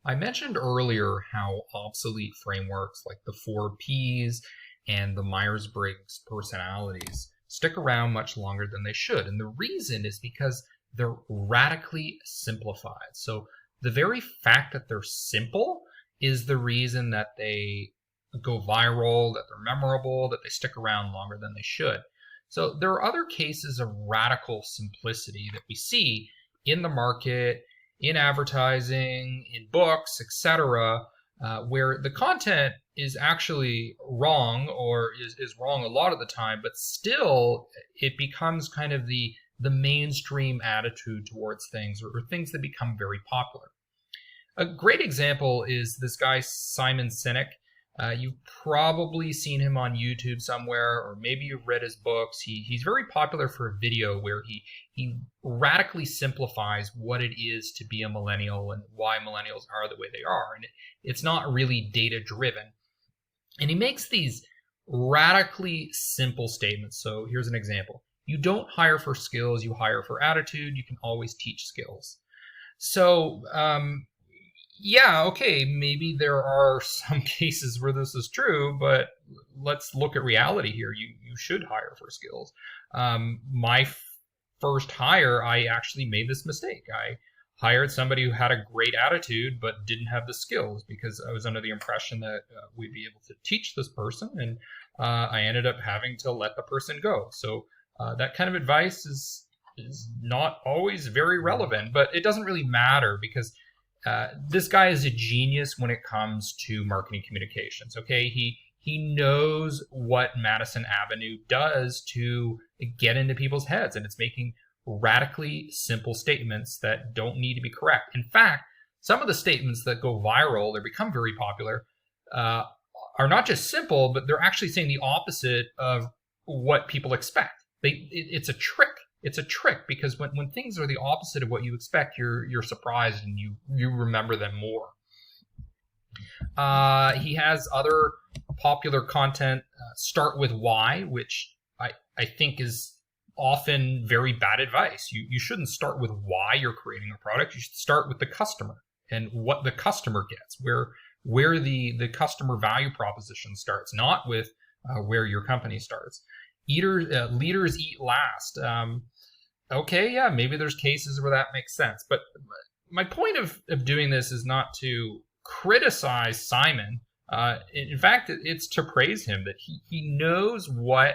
I mentioned earlier how obsolete frameworks like the 4 Ps and the Myers-Briggs personalities stick around much longer than they should. And the reason is because they're radically simplified. So the very fact that they're simple is the reason that they go viral, that they're memorable, that they stick around longer than they should. So there are other cases of radical simplicity that we see in the market, in advertising, in books, etc., where the content is actually wrong or is wrong a lot of the time, but still it becomes kind of the mainstream attitude towards things, or things that become very popular. A great example is this guy, Simon Sinek. You've probably seen him on YouTube somewhere, or maybe you've read his books. He's very popular for a video where he radically simplifies what it is to be a millennial and why millennials are the way they are. And it's not really data driven. And he makes these radically simple statements. So here's an example. You don't hire for skills, you hire for attitude. You can always teach skills. So, yeah, okay, maybe there are some cases where this is true, but let's look at reality here. You should hire for skills. My first hire, I actually made this mistake. I hired somebody who had a great attitude but didn't have the skills because I was under the impression that we'd be able to teach this person, and I ended up having to let the person go. So that kind of advice is not always very relevant, but it doesn't really matter because this guy is a genius when it comes to marketing communications. Okay, he knows what Madison Avenue does to get into people's heads, and it's making radically simple statements that don't need to be correct. In fact, some of the statements that go viral or become very popular are not just simple, but they're actually saying the opposite of what people expect. It's a trick. It's a trick because when things are the opposite of what you expect, you're surprised and you remember them more. He has other popular content. Start with why, which I think is often very bad advice. You shouldn't start with why you're creating a product. You should start with the customer and what the customer gets, where the customer value proposition starts, not with where your company starts. Leaders eat last. Okay, yeah, maybe there's cases where that makes sense. But my point of doing this is not to criticize Simon. In fact, it's to praise him that he knows what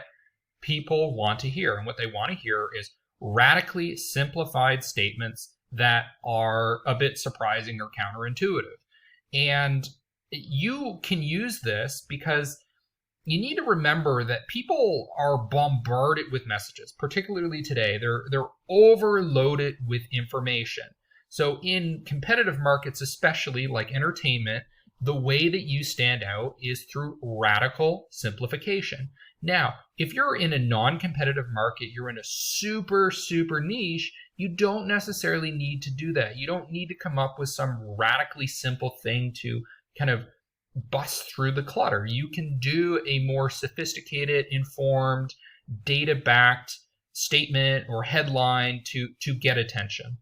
people want to hear. And what they want to hear is radically simplified statements that are a bit surprising or counterintuitive. And you can use this because you need to remember that people are bombarded with messages, particularly today. They're overloaded with information. So in competitive markets, especially like entertainment, the way that you stand out is through radical simplification. Now, if you're in a non-competitive market, you're in a super, super niche, you don't necessarily need to do that. You don't need to come up with some radically simple thing to kind of bust through the clutter. You can do a more sophisticated, informed, data-backed statement or headline to get attention.